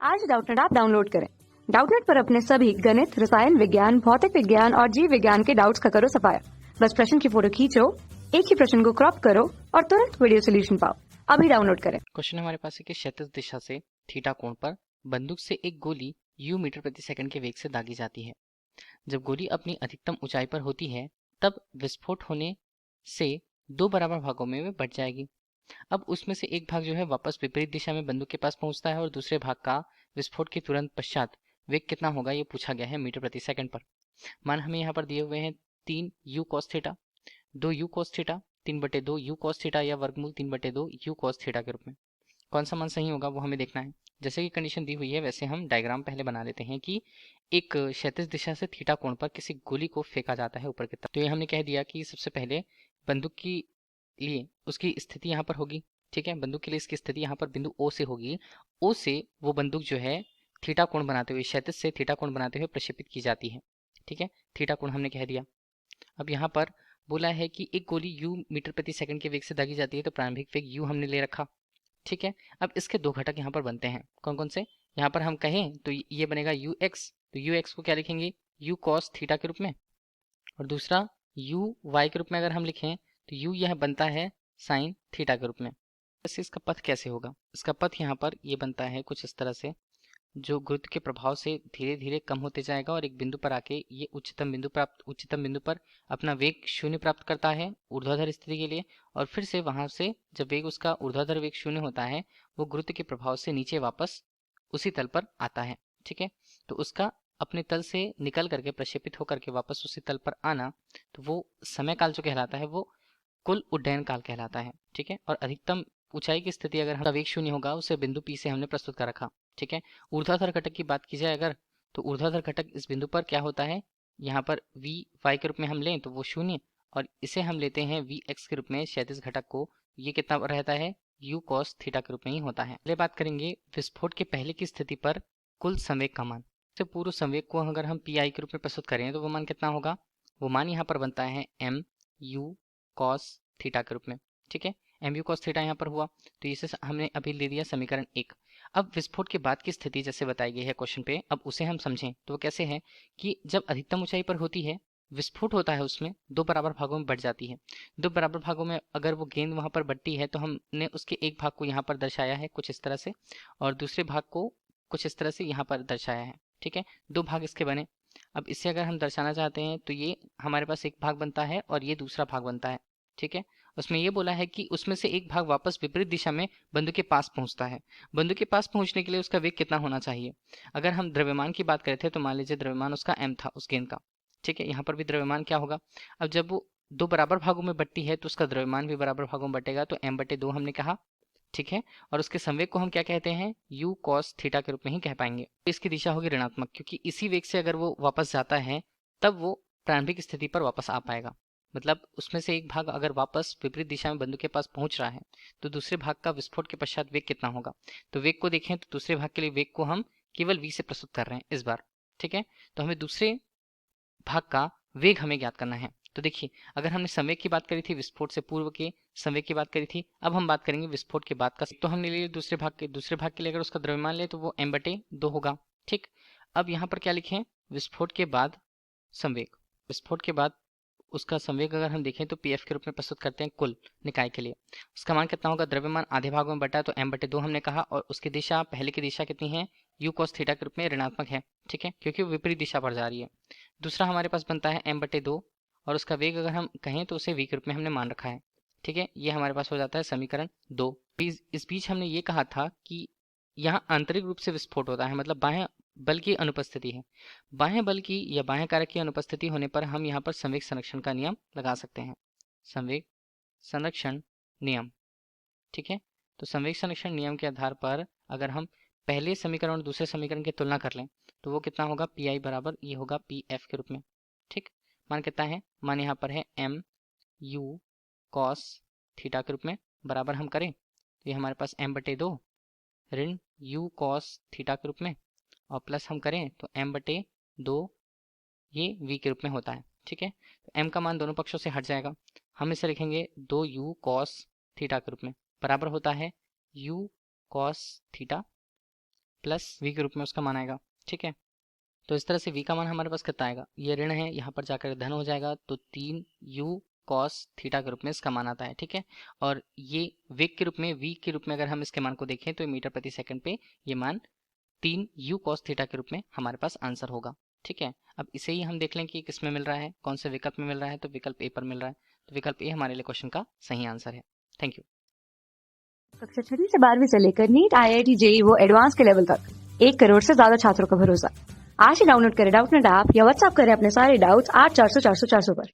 आज Doubtnut app download करें। Doubtnut पर अपने सभी गणित, रसायन विज्ञान, भौतिक विज्ञान और जीव विज्ञान के डाउट्स का करो सफाया। बस प्रश्न की फोटो खींचो, एक ही प्रश्न को क्रॉप करो और तुरंत वीडियो सोल्यूशन पाओ। अभी डाउनलोड करें। क्वेश्चन हमारे पास है कि क्षैतिज दिशा से थीटा कोण पर बंदूक से एक गोली u मीटर प्रति सेकंड के वेग से दागी जाती है। जब गोली अपनी अधिकतम ऊंचाई पर होती है तब विस्फोट होने से दो बराबर भागों में बट जाएगी। अब उसमें से एक भाग जो है वापस विपरीत दिशा में बंदूक के पास पहुंचता है और दूसरे भाग का विस्फोट के तुरंत पश्चात वेग कितना होगा ये पूछा गया है मीटर प्रति सेकंड पर। मान हमें यहाँ पर दिए हुए हैं 3u cos theta, 2u cos theta, 3/2 u cos theta या वर्गमूल 3/2 u cos थीटा के रूप में। कौन सा मान सही होगा वो हमें देखना है। जैसे कि कंडीशन दी हुई है वैसे हम डायग्राम पहले बना लेते हैं कि एक क्षैतिज दिशा से थीटा कोण पर किसी गोली को फेंका जाता है ऊपर की तरफ। तो ये हमने कह दिया कि सबसे पहले बंदूक की लिए उसकी स्थिति यहाँ पर होगी। ठीक है, बंदूक के लिए इसकी स्थिति यहाँ पर बिंदु ओ से होगी। ओ से वो बंदूक जो है थीटा कोण बनाते हुए, क्षैतिज से थीटा कोण बनाते हुए प्रक्षेपित की जाती है। ठीक है, थीटा कोण हमने कह दिया। अब यहाँ पर बोला है कि एक गोली u मीटर प्रति सेकंड के वेग से दागी जाती है, तो प्रारंभिक वेग u हमने ले रखा। ठीक है, अब इसके दो घटक यहाँ पर बनते हैं। कौन कौन से? यहाँ पर हम कहें तो ये बनेगा ux, तो ux को क्या लिखेंगे? u cos थीटा के रूप में, और दूसरा uy के रूप में अगर हम लिखें तो u यह बनता है साइन थीटा के रूप में। वैसे इसका पथ कैसे होगा? इसका पथ यहाँ पर ये बनता है कुछ इस तरह से, जो गुरुत्व के प्रभाव से धीरे धीरे कम होते जाएगा और एक बिंदु पर आके ये उच्चतम बिंदु पर अपना वेग शून्य प्राप्त करता है ऊर्ध्वाधर स्थिति के लिए, और फिर से वहां से जब वेग उसका ऊर्ध्वाधर वेग शून्य होता है वो गुरुत्व के प्रभाव से नीचे वापस उसी तल पर आता है। ठीक है, तो उसका अपने तल से निकल करके प्रक्षेपित होकर के वापस उसी तल पर आना, तो वो समय काल जो कहलाता है वो कुल उड्डयन काल कहलाता है। ठीक है, और अधिकतम ऊंचाई की स्थिति अगर हमारा वेग शून्य होगा उसे बिंदु पी से हमने प्रस्तुत कर रखा। ठीक है, ऊर्ध्वाधर घटक की बात की जाए अगर, तो ऊर्ध्वाधर घटक इस बिंदु पर क्या होता है, यहाँ पर वी वाई के रूप में हम लें तो वो शून्य, और इसे हम लेते हैं वी एक्स के रूप में क्षैतिज घटक को, ये कितना रहता है यू कॉस थीटा के रूप में ही होता है। पहले बात करेंगे विस्फोट के पहले की स्थिति पर कुल संवेग का मान। से पूर्व संवेग को अगर हम पी आई के रूप में प्रस्तुत करें तो वो मान कितना होगा? वो मान यहाँ पर बनता है एम यू कॉस थीटा के रूप में। ठीक है, एम यू कॉस थीटा यहाँ पर हुआ, तो इसे हमने अभी ले दिया समीकरण 1। अब विस्फोट के बाद की स्थिति जैसे बताई गई है क्वेश्चन पे, अब उसे हम समझें तो वो कैसे है कि जब अधिकतम ऊंचाई पर होती है विस्फोट होता है, उसमें दो बराबर भागों में बट जाती है। दो बराबर भागों में अगर वो गेंद वहां पर बट्टी है तो हमने उसके एक भाग को यहाँ पर दर्शाया है कुछ इस तरह से, और दूसरे भाग को कुछ इस तरह से यहाँ पर दर्शाया है। ठीक है, दो भाग इसके बने। अब इससे अगर हम दर्शाना चाहते हैं तो ये हमारे पास एक भाग बनता है और ये दूसरा भाग बनता है। ठीक है, उसमें ये बोला है कि उसमें से एक भाग वापस विपरीत दिशा में बंदूक के पास पहुंचता है। बंदूक के पास पहुंचने के लिए उसका वेग कितना होना चाहिए? अगर हम द्रव्यमान की बात करते थे तो मान लीजिए द्रव्यमान उसका m था उस गेंद का। ठीक है, यहाँ पर भी द्रव्यमान क्या होगा? अब जब वो दो बराबर भागों में बट्टी है तो उसका द्रव्यमान भी बराबर भागों में बटेगा, तो m/2 हमने कहा। ठीक है, और उसके संवेग को हम क्या कहते हैं? u cos थीटा के रूप में ही कह पाएंगे। इसकी दिशा होगी ऋणात्मक, क्योंकि इसी वेग से अगर वो वापस जाता है तब वो प्रारंभिक स्थिति पर वापस आ पाएगा। मतलब उसमें से एक भाग अगर वापस विपरीत दिशा में बंदूक के पास पहुंच रहा है तो दूसरे भाग का विस्फोट के पश्चात वेग कितना होगा? तो वेग को देखें तो दूसरे भाग के लिए वेग को हम केवल v से प्रस्तुत कर रहे हैं इस बार। ठीक है, तो हमें दूसरे भाग का वेग हमें ज्ञात करना है। तो देखिए, अगर हमने संवेग की बात करी थी, विस्फोट से पूर्व के संवेग की बात करी थी, अब हम बात करेंगे विस्फोट के बाद का। तो हमने लिए दूसरे भाग के लिए अगर उसका द्रव्यमान ले तो वो m/2 होगा। ठीक, अब यहाँ पर क्या लिखें? विस्फोट के बाद संवेग। विस्फोट के बाद उसका संवेग अगर हम देखें तो pf के रूप में प्रस्तुत करते हैं कुल निकाय के लिए। उसका मान कितना होगा? द्रव्यमान आधे भागों में बटा, तो m/2 हमने कहा, और उसकी दिशा पहले की दिशा कितनी है? u cos थीटा के रूप में ऋणात्मक है। ठीक है, क्योंकि वो विपरीत दिशा पर जा रही है। दूसरा हमारे पास बनता है m/2, और उसका वेग अगर हम कहें तो उसे v के रूप में हमने मान रखा है। ठीक है, ये हमारे पास हो जाता है समीकरण 2। इस बीच हमने ये कहा था कि यहाँ आंतरिक रूप से विस्फोट होता है, मतलब बाह्य बल की अनुपस्थिति है। बाह्य बल की या बाह्य कारक की अनुपस्थिति होने पर हम यहाँ पर संवेग संरक्षण का नियम लगा सकते हैं। संवेग संरक्षण नियम। ठीक है, तो संवेग संरक्षण नियम के आधार पर अगर हम पहले समीकरण और दूसरे समीकरण की तुलना कर लें तो वो कितना होगा? पी आई बराबर ये होगा पी एफ के रूप में। ठीक, मान कितना है? मान यहाँ पर है एम यू कॉस थीटा के रूप में, बराबर हम करें तो ये हमारे पास m/2 ऋण यू कॉस थीटा के रूप में, और प्लस हम करें तो m/2 ये v के रूप में होता है। ठीक है, तो m का मान दोनों पक्षों से हट जाएगा, हम इसे लिखेंगे 2u cos थीटा के रूप में, बराबर होता है u cos theta plus v के रूप में उसका मान आएगा। ठीक है, तो इस तरह से v का मान हमारे पास कितना आएगा, ये ऋण है, यहाँ पर जाकर धन हो जाएगा, तो 3u cos थीटा के रूप में इसका मान आता है। ठीक है, और ये वेग के रूप में, v के रूप में अगर हम इसके मान को देखें तो मीटर प्रति सेकंड पे ये मान 3u cos थीटा के रूप में हमारे पास आंसर होगा। ठीक है, अब इसे ही हम देख लें कि किस में मिल रहा है, कौन से विकल्प में मिल रहा है, तो विकल्प ए पर मिल रहा है, तो विकल्प ए हमारे लिए क्वेश्चन का सही आंसर है। Thank you. कक्षा 6 से 12वीं से लेकर नीट, IIT, JEE वो एडवांस के लेवल तक 1 करोड़ से ज्यादा छात्रों का भरोसा। आज ही डाउनलोड करें डाउटनेट ऐप या व्हाट्सएप करें अपने सारे डाउट्स 8400 400 400 पर।